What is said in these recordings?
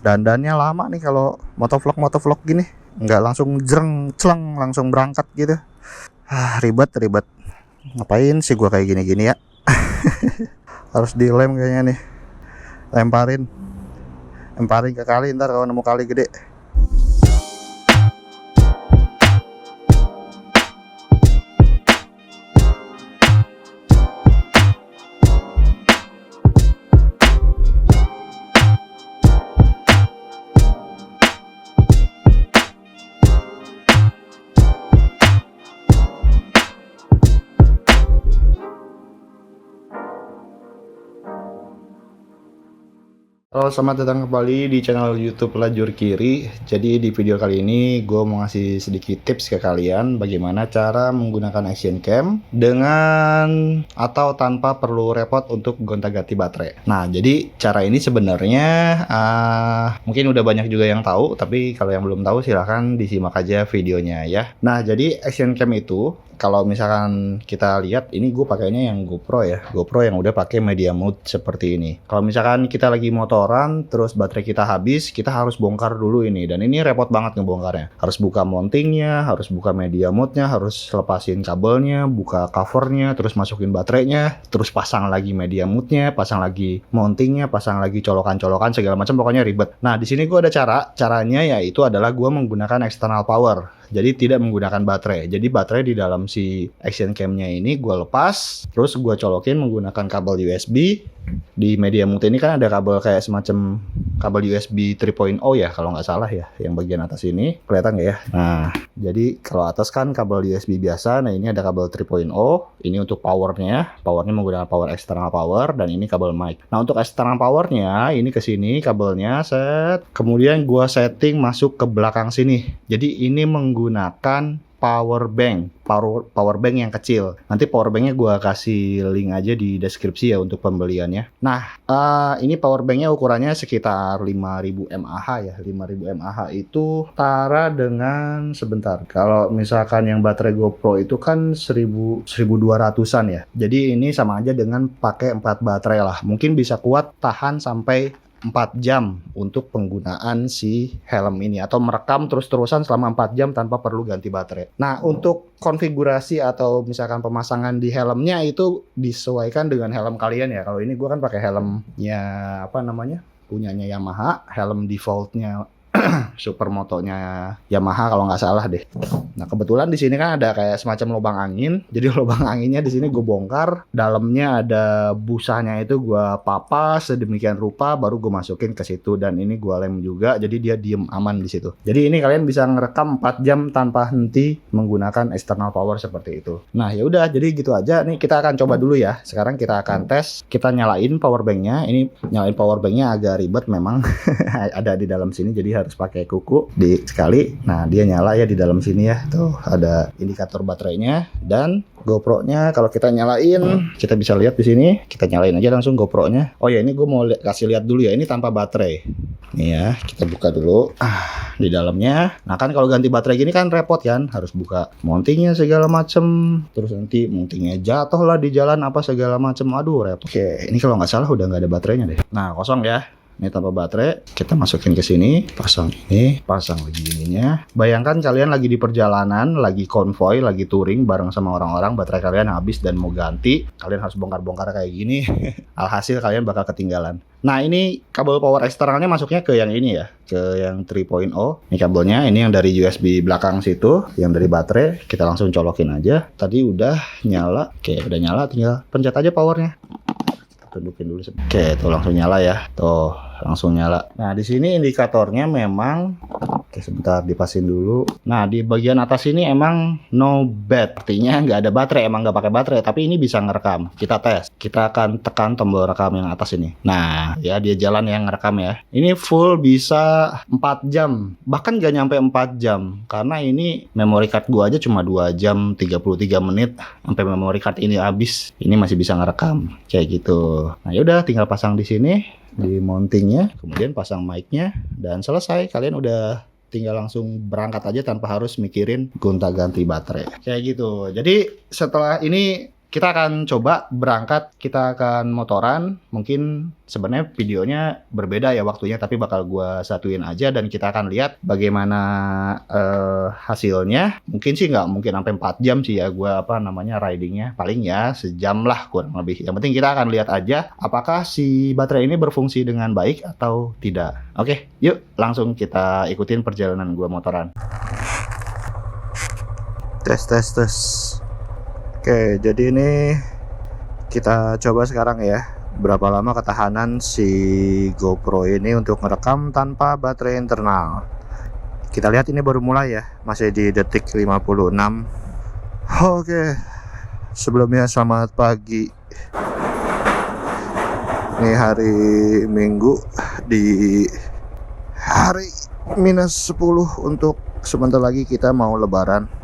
dandannya lama nih kalau motovlog gini, nggak langsung jreng celeng langsung berangkat gitu. Ribet. Ngapain sih gua kayak gini ya? Harus dilem kayaknya nih. Lemparin ke kali, ntar kalau nemu kali gede. Halo, selamat datang kembali di channel YouTube Lajur Kiri. Jadi di video kali ini gue mau ngasih sedikit tips ke kalian bagaimana cara menggunakan action cam dengan atau tanpa perlu repot untuk gonta-ganti baterai. Nah, jadi cara ini sebenarnya mungkin udah banyak juga yang tahu, tapi kalau yang belum tahu silahkan disimak aja videonya ya. Nah, jadi action cam itu kalau misalkan kita lihat, ini gue pakainya yang GoPro ya, GoPro yang udah pakai media mode seperti ini. Kalau misalkan kita lagi motoran terus baterai kita habis, kita harus bongkar dulu ini, dan ini repot banget ngebongkarnya. Harus buka mountingnya, harus buka media mode-nya, harus lepasin kabelnya, buka covernya, terus masukin baterainya, terus pasang lagi media mode-nya, pasang lagi mountingnya, pasang lagi colokan-colokan segala macam, pokoknya ribet. Nah, di sini gue ada caranya yaitu adalah gue menggunakan external power. Jadi tidak menggunakan baterai. Jadi baterai di dalam si action cam-nya ini gue lepas, terus gue colokin menggunakan kabel USB. Di media mode ini kan ada kabel kayak semacam kabel USB 3.0 ya, kalau nggak salah ya, yang bagian atas ini kelihatan nggak ya? Nah, jadi kalau atas kan kabel USB biasa, nah ini ada kabel 3.0, ini untuk powernya menggunakan power external power, dan ini kabel mic. Nah, untuk external powernya ini ke sini kabelnya set, kemudian gua setting masuk ke belakang sini. Jadi ini menggunakan power bank yang kecil. Nanti power banknya gue kasih link aja di deskripsi ya untuk pembeliannya. Nah, ini power banknya ukurannya sekitar 5000 mAh ya. 5000 mAh itu setara dengan, sebentar, kalau misalkan yang baterai GoPro itu kan 1200-an ya. Jadi ini sama aja dengan pakai 4 baterai lah. Mungkin bisa kuat tahan sampai 4 jam untuk penggunaan si helm ini, atau merekam terus-terusan selama 4 jam tanpa perlu ganti baterai. Nah, untuk konfigurasi atau misalkan pemasangan di helmnya itu disesuaikan dengan helm kalian ya. Kalau ini gue kan pakai helmnya punyanya Yamaha, helm defaultnya supermotonya Yamaha kalau nggak salah deh. Nah, kebetulan di sini kan ada kayak semacam lubang angin. Jadi lubang anginnya di sini gue bongkar, dalamnya ada busanya itu gue papas sedemikian rupa, baru gue masukin ke situ, dan ini gue lem juga, jadi dia diem aman di situ. Jadi ini kalian bisa ngerekam 4 jam tanpa henti menggunakan external power seperti itu. Nah, ya udah, jadi gitu aja. Nih kita akan coba dulu ya. Sekarang kita akan tes. Kita nyalain power banknya. Ini nyalain power banknya agak ribet memang. Ada di dalam sini, jadi harus pakai kuku di sekali. Nah, dia nyala ya di dalam sini ya. Tuh ada indikator baterainya, dan GoPro-nya kalau kita nyalain, kita bisa lihat di sini. Kita nyalain aja langsung GoPro-nya. Oh ya, ini gue mau kasih lihat dulu ya. Ini tanpa baterai. Nih ya, kita buka dulu. Di dalamnya. Nah, kan kalau ganti baterai gini kan repot kan, harus buka mountingnya segala macem. Terus nanti mountingnya jatuh lah di jalan apa segala macem. Aduh, repot. Oke, ini kalau nggak salah udah nggak ada baterainya deh. Nah, kosong ya. Ini tanpa baterai, kita masukin ke sini, pasang ini, pasang lagi ininya. Bayangkan kalian lagi di perjalanan, lagi konvoy, lagi touring bareng sama orang-orang, baterai kalian habis dan mau ganti, kalian harus bongkar-bongkar kayak gini. Alhasil kalian bakal ketinggalan. Nah, ini kabel power eksternalnya masuknya ke yang ini ya, ke yang 3.0. Ini kabelnya, ini yang dari USB belakang situ, yang dari baterai, kita langsung colokin aja. Tadi udah nyala, oke udah nyala, tinggal pencet aja powernya. Tunjukin dulu. Oke, tuh langsung nyala ya. Tuh, langsung nyala. Nah, di sini indikatornya memang, oke sebentar dipasin dulu. Nah, di bagian atas ini emang no bat, artinya nggak ada baterai, emang nggak pakai baterai, tapi ini bisa ngerekam. Kita tes. Kita akan tekan tombol rekam yang atas ini. Nah, ya dia jalan yang ngerekam ya. Ini full bisa 4 jam. Bahkan nggak nyampe 4 jam. Karena ini memory card gua aja cuma 2 jam 33 menit. Sampai memory card ini habis, ini masih bisa ngerekam. Kayak gitu. Nah, yaudah tinggal pasang di sini, di mountingnya, kemudian pasang mic-nya, dan selesai. Kalian udah tinggal langsung berangkat aja tanpa harus mikirin gonta-ganti baterai. Kayak gitu. Jadi setelah ini kita akan coba berangkat, kita akan motoran. Mungkin sebenarnya videonya berbeda ya waktunya, tapi bakal gua satuin aja dan kita akan lihat bagaimana hasilnya. Mungkin sih nggak mungkin sampai 4 jam sih ya gua ridingnya, paling ya sejam lah kurang lebih. Yang penting kita akan lihat aja apakah si baterai ini berfungsi dengan baik atau tidak. Oke, yuk langsung kita ikutin perjalanan gua motoran. Tes. Oke, jadi ini kita coba sekarang ya, berapa lama ketahanan si GoPro ini untuk merekam tanpa baterai internal. Kita lihat ini baru mulai ya, masih di detik 56. Oke, sebelumnya selamat pagi. Ini hari Minggu di hari -10, untuk sebentar lagi kita mau lebaran.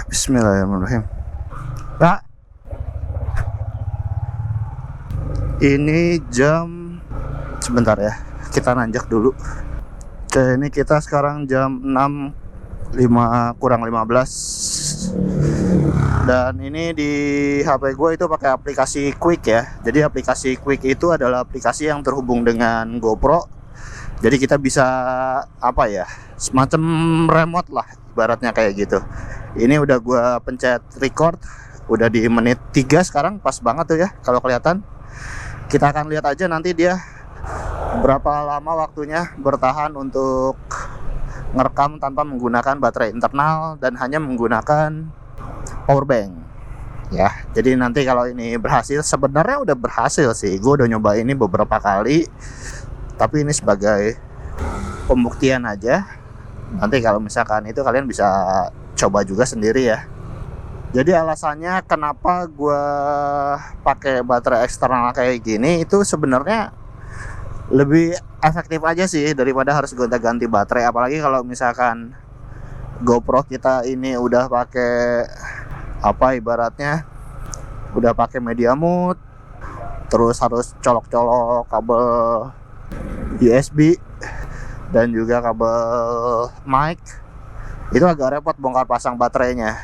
Bismillahirrahmanirrahim. Pak, ini jam, sebentar ya, kita nanjak dulu. Oke, ini kita sekarang jam 6 kurang 15. Dan ini di HP gue itu pakai aplikasi Quick ya. Jadi aplikasi Quick itu adalah aplikasi yang terhubung dengan GoPro. Jadi kita bisa semacam remote lah, ibaratnya kayak gitu. Ini udah gua pencet record, udah di menit 3 sekarang, pas banget tuh ya kalau kelihatan. Kita akan lihat aja nanti dia berapa lama waktunya bertahan untuk ngerekam tanpa menggunakan baterai internal dan hanya menggunakan power bank. Ya, jadi nanti kalau ini berhasil, sebenarnya udah berhasil sih. Gue udah nyoba ini beberapa kali, tapi ini sebagai pembuktian aja. Nanti kalau misalkan itu kalian bisa coba juga sendiri ya. Jadi alasannya kenapa gue pakai baterai eksternal kayak gini itu sebenarnya lebih efektif aja sih daripada harus gonta-ganti baterai. Apalagi kalau misalkan GoPro kita ini udah pakai ibaratnya udah pakai media mode, terus harus colok-colok kabel USB dan juga kabel mic. Itu agak repot bongkar pasang baterainya.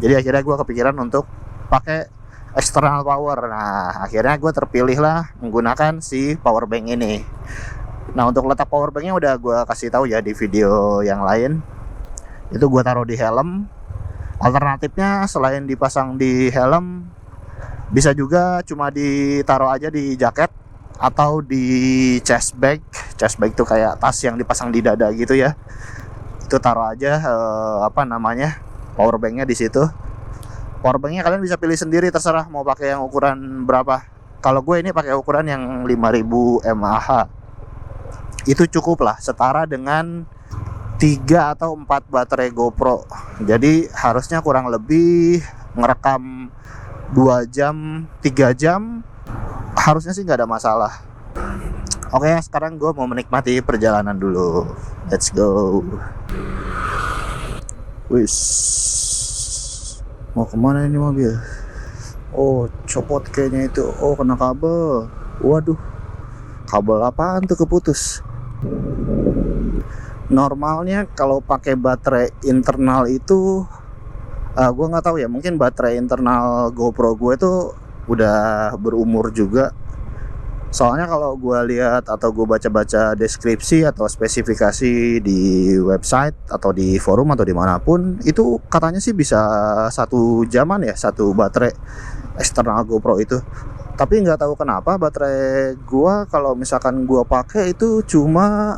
Jadi akhirnya gue kepikiran untuk pakai external power. Nah, akhirnya gue terpilih lah menggunakan si power bank ini. Nah, untuk letak power banknya udah gue kasih tahu ya di video yang lain. Itu gue taruh di helm. Alternatifnya selain dipasang di helm, bisa juga cuma ditaruh aja di jaket atau di chest bag. Chest bag itu kayak tas yang dipasang di dada gitu ya. Itu taruh aja power banknya di situ. Power banknya kalian bisa pilih sendiri, terserah mau pakai yang ukuran berapa. Kalau gue ini pakai ukuran yang 5000 mAh. Itu cukup lah, setara dengan 3 atau 4 baterai GoPro. Jadi harusnya kurang lebih ngerekam 2 jam, 3 jam. Harusnya sih nggak ada masalah. Oke, sekarang gue mau menikmati perjalanan dulu. Let's go. Wis, mau kemana ini mobil? Oh, copot kayaknya itu. Oh, kena kabel. Waduh, kabel apaan tuh keputus? Normalnya kalau pakai baterai internal itu, gue nggak tahu ya. Mungkin baterai internal GoPro gue tuh udah berumur juga. Soalnya kalau gue lihat atau gue baca-baca deskripsi atau spesifikasi di website atau di forum atau dimanapun, itu katanya sih bisa 1 jaman ya, 1 baterai eksternal GoPro itu. Tapi nggak tahu kenapa baterai gue kalau misalkan gue pakai itu cuma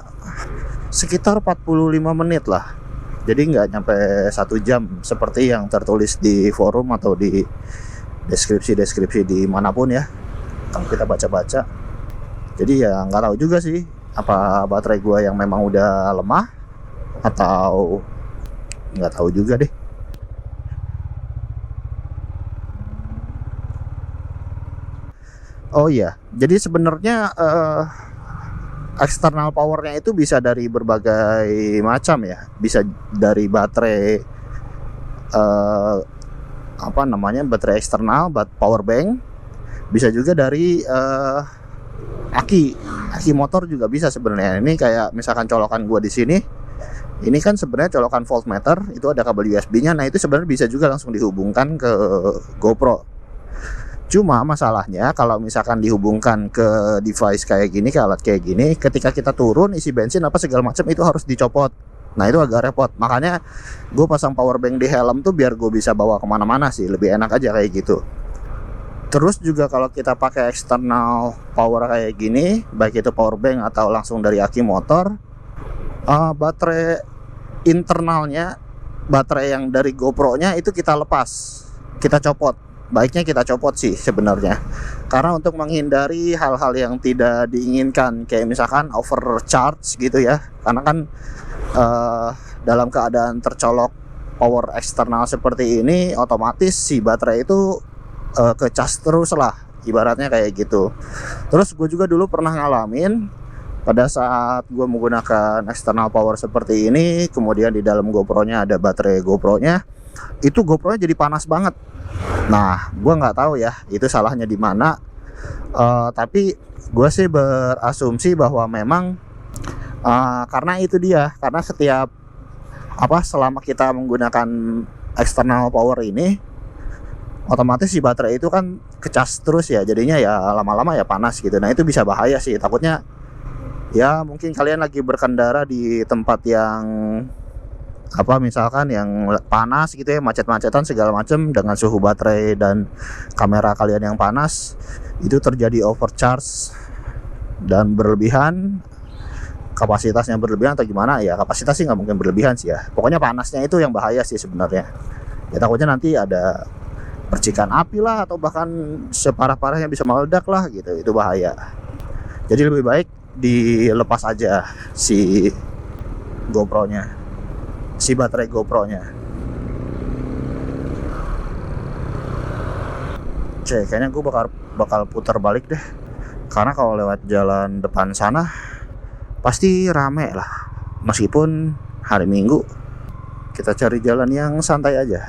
sekitar 45 menit lah. Jadi nggak nyampe 1 jam seperti yang tertulis di forum atau di deskripsi dimanapun ya, kalau kita baca-baca. Jadi ya nggak tahu juga sih, apa baterai gua yang memang udah lemah atau nggak tahu juga deh. Oh iya, jadi sebenarnya eksternal powernya itu bisa dari berbagai macam ya. Bisa dari baterai baterai eksternal, power bank. Bisa juga dari aki motor juga bisa sebenarnya. Ini kayak misalkan colokan gua di sini, Ini kan sebenarnya colokan voltmeter, itu ada kabel USB-nya. Nah, itu sebenarnya bisa juga langsung dihubungkan ke GoPro. Cuma masalahnya kalau misalkan dihubungkan ke device kayak gini, ke alat kayak gini, ketika kita turun isi bensin apa segala macam itu harus dicopot. Nah, itu agak repot. Makanya gue pasang power bank di helm tuh biar gue bisa bawa kemana-mana sih, lebih enak aja kayak gitu. Terus juga kalau kita pakai external power kayak gini, baik itu power bank atau langsung dari aki motor, baterai internalnya, baterai yang dari GoPro-nya itu kita lepas, kita copot. Baiknya kita copot sih sebenarnya, karena untuk menghindari hal-hal yang tidak diinginkan, kayak misalkan overcharge gitu ya. Karena kan dalam keadaan tercolok power eksternal seperti ini, otomatis si baterai itu kecas terus lah, ibaratnya kayak gitu. Terus gue juga dulu pernah ngalamin pada saat gue menggunakan external power seperti ini, kemudian di dalam GoPro-nya ada baterai GoPro-nya, itu GoPro-nya jadi panas banget. Nah, gue nggak tahu ya itu salahnya di mana. Tapi gue sih berasumsi bahwa memang karena itu dia, karena setiap selama kita menggunakan external power ini, otomatis si baterai itu kan kecas terus ya, jadinya ya lama-lama ya panas gitu. Nah, itu bisa bahaya sih. Takutnya ya mungkin kalian lagi berkendara di tempat yang misalkan yang panas gitu ya, macet-macetan segala macam, dengan suhu baterai dan kamera kalian yang panas, itu terjadi overcharge dan berlebihan, kapasitasnya berlebihan atau gimana ya. Kapasitas sih nggak mungkin berlebihan sih ya, pokoknya panasnya itu yang bahaya sih sebenarnya ya. Takutnya nanti ada percikan api lah, atau bahkan separah-parahnya bisa meledak lah gitu, itu bahaya. Jadi lebih baik dilepas aja si GoPro-nya, si baterai GoPro-nya. Kayaknya gue bakal putar balik deh, karena kalau lewat jalan depan sana pasti rame lah. Meskipun hari Minggu, kita cari jalan yang santai aja.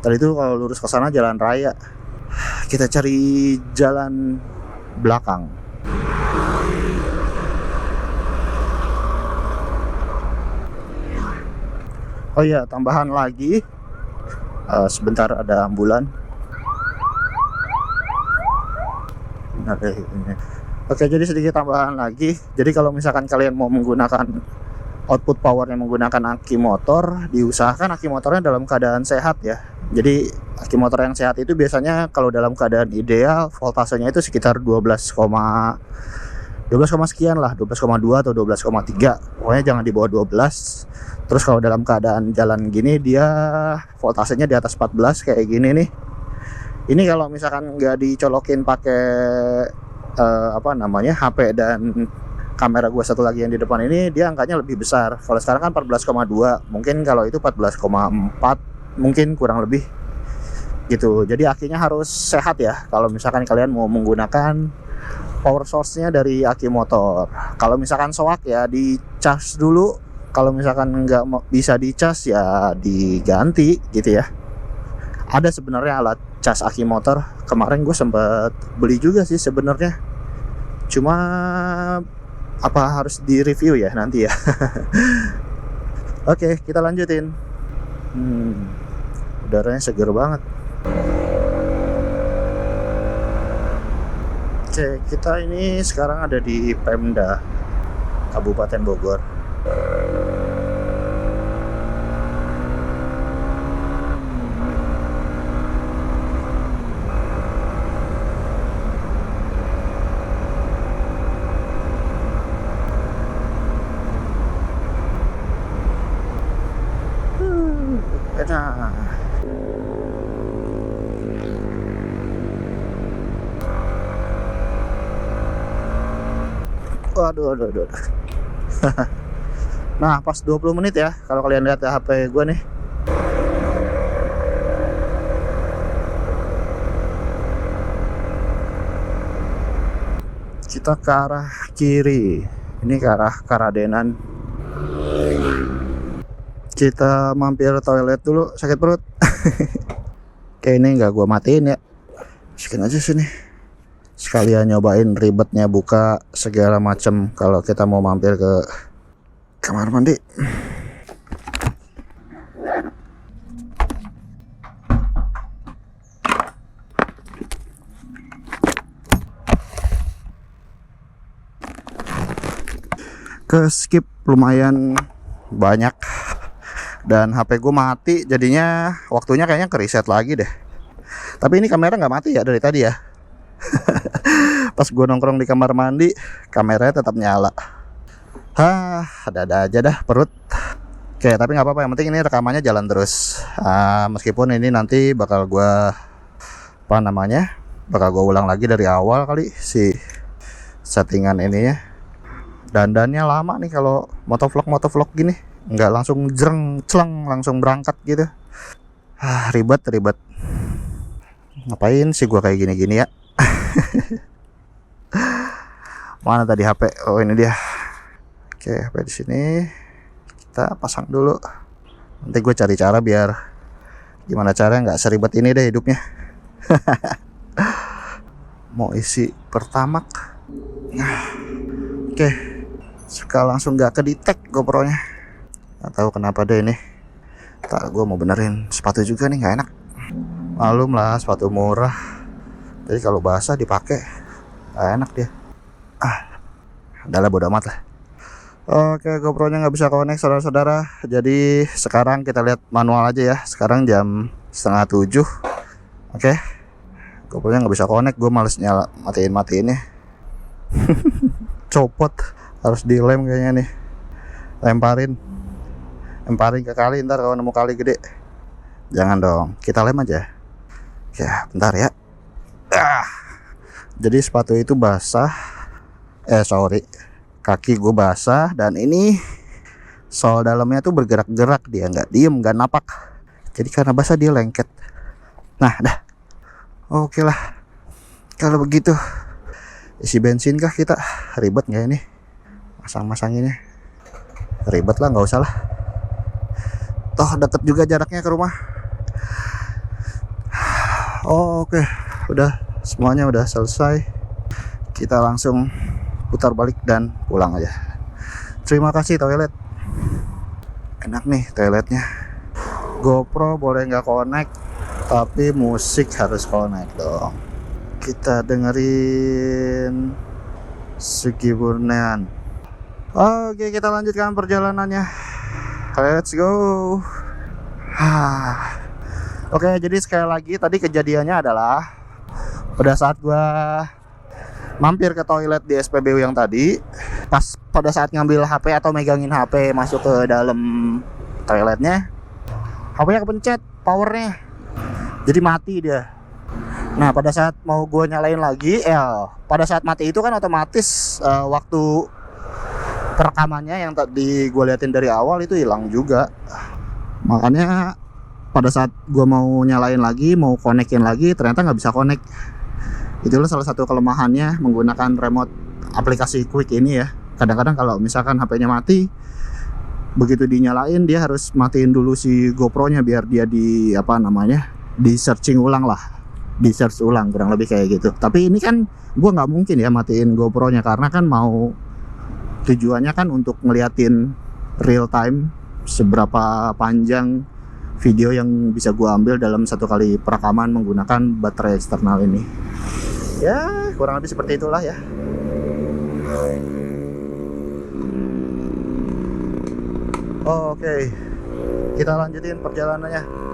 Tadi itu kalau lurus ke sana jalan raya, kita cari jalan belakang. Oh iya, tambahan lagi, sebentar ada ambulan. Oke, jadi sedikit tambahan lagi. Jadi kalau misalkan kalian mau menggunakan output power yang menggunakan aki motor, diusahakan aki motornya dalam keadaan sehat ya. Jadi aki motor yang sehat itu biasanya kalau dalam keadaan ideal voltasenya itu sekitar 12 sekian lah, 12,2 atau 12,3. Pokoknya jangan di bawah 12. Terus kalau dalam keadaan jalan gini, dia voltasenya di atas 14 kayak gini nih. Ini kalau misalkan nggak dicolokin pakai HP dan kamera gua satu lagi yang di depan ini, dia angkanya lebih besar. Kalau sekarang kan 14,2, mungkin kalau itu 14,4, mungkin kurang lebih gitu. Jadi akinya harus sehat ya kalau misalkan kalian mau menggunakan power source-nya dari aki motor. Kalau misalkan soak ya dicas dulu. Kalau misalkan nggak bisa dicas ya diganti gitu ya. Ada sebenarnya alat cas aki motor. Kemarin gue sempat beli juga sih sebenarnya. Cuma harus di review ya nanti ya. Oke, kita lanjutin. Udaranya seger banget. Oke, kita ini sekarang ada di Pemda Kabupaten Bogor. Enak. Waduh. Nah, pas 20 menit ya, kalau kalian lihat ya HP gue nih. Kita ke arah kiri. Ini ke arah Karadenan. Kita mampir toilet dulu, sakit perut. Kayak ini nggak gue matiin ya. Masukin aja sini. Sekalian nyobain ribetnya buka segala macam kalau kita mau mampir ke kamar mandi. ke skip lumayan banyak. Dan HP gue mati, jadinya waktunya kayaknya ke reset lagi deh. Tapi ini kamera nggak mati ya dari tadi ya. Pas gue nongkrong di kamar mandi, kameranya tetap nyala. Ada-ada aja dah perut. Oke, tapi nggak apa-apa, yang penting ini rekamannya jalan terus. Meskipun ini nanti bakal gue bakal gue ulang lagi dari awal kali si settingan ininya. Dandannya lama nih kalau motovlog gini, nggak langsung jreng celeng langsung berangkat gitu. Ribet. Ngapain sih gua kayak gini ya? Mana tadi HP? Oh, ini dia. Oke, HP di sini. Kita pasang dulu. Nanti gue cari cara biar gimana caranya nggak seribet ini deh hidupnya. Mau isi pertamak. Oke. Sekarang langsung nggak kedetek GoPro-nya. Nggak tahu kenapa deh ini. Gue mau benerin sepatu juga nih, nggak enak. Malum lah, sepatu murah. Jadi kalau basah dipakai nggak enak dia. Udahlah, bodo amat lah. Oke, GoPro-nya nggak bisa connect saudara-saudara. Jadi sekarang kita lihat manual aja ya. Sekarang jam 6:30. Oke, GoPro-nya nggak bisa connect. Gue males matiin-matiinnya. Copot, harus dilem kayaknya nih. Lemparin ke kali, ntar kalau nemu kali gede. Jangan dong, kita lem aja. Ya, bentar ya. Jadi sepatu itu basah. Kaki gue basah, dan ini sol dalamnya tuh bergerak-gerak, dia nggak diem, nggak napak. Jadi karena basah dia lengket. Nah, dah. Oke lah. Kalau begitu, isi bensin kah kita? Ribet nggak ini? Masang-masanginnya. Ribet lah, nggak usah lah. Toh deket juga jaraknya ke rumah. Oke, udah semuanya udah selesai. Kita langsung putar balik dan pulang aja. Terima kasih toilet. Enak nih toiletnya. GoPro boleh nggak connect, tapi musik harus connect dong. Kita dengerin Sugi Burnean. Oke, kita lanjutkan perjalanannya. Let's go. Oke, jadi sekali lagi tadi kejadiannya adalah pada saat gua mampir ke toilet di SPBU yang tadi, pas pada saat ngambil HP atau megangin HP masuk ke dalam toiletnya, HP-nya kepencet powernya, jadi mati dia. Nah, pada saat mau gue nyalain lagi, pada saat mati itu kan otomatis waktu perekamannya yang tadi gue liatin dari awal itu hilang juga. Makanya pada saat gue mau nyalain lagi, mau konekin lagi, ternyata nggak bisa connect. Itulah salah satu kelemahannya menggunakan remote aplikasi Quick ini ya. Kadang-kadang kalau misalkan HP-nya mati, begitu dinyalain dia harus matiin dulu si GoPro-nya biar dia di searching ulang lah, di search ulang, kurang lebih kayak gitu. Tapi ini kan gue nggak mungkin ya matiin GoPro-nya, karena kan tujuannya kan untuk ngeliatin real time seberapa panjang video yang bisa gue ambil dalam satu kali perekaman menggunakan baterai eksternal ini. Ya, kurang lebih seperti itulah ya. Oke, kita lanjutin perjalanannya.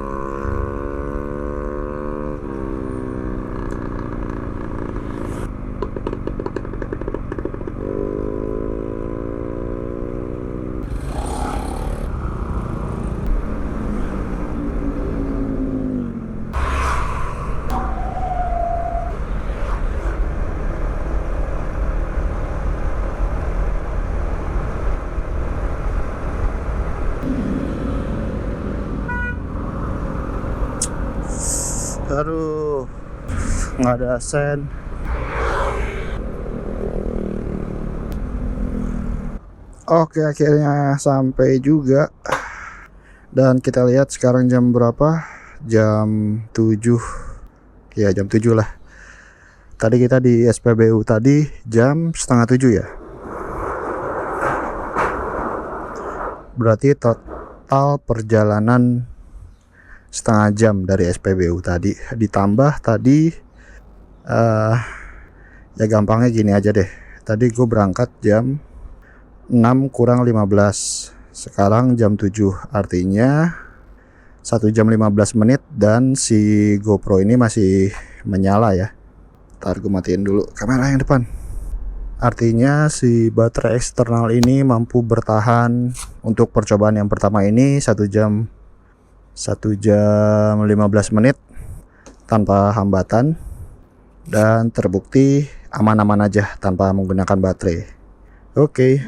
Aduh, nggak ada sen. Oke, akhirnya sampai juga. Dan kita lihat sekarang jam berapa? Jam 7. Ya, jam 7 lah. Tadi kita di SPBU tadi jam 6:30 ya. Berarti total perjalanan setengah jam dari SPBU tadi, ditambah tadi ya gampangnya gini aja deh. Tadi gue berangkat jam 6 kurang 15. Sekarang jam 7, artinya 1 jam 15 menit dan si GoPro ini masih menyala ya. Ntar gue matiin dulu kamera yang depan. Artinya si baterai eksternal ini mampu bertahan untuk percobaan yang pertama ini 1 jam 15 menit tanpa hambatan, dan terbukti aman-aman aja tanpa menggunakan baterai. Oke.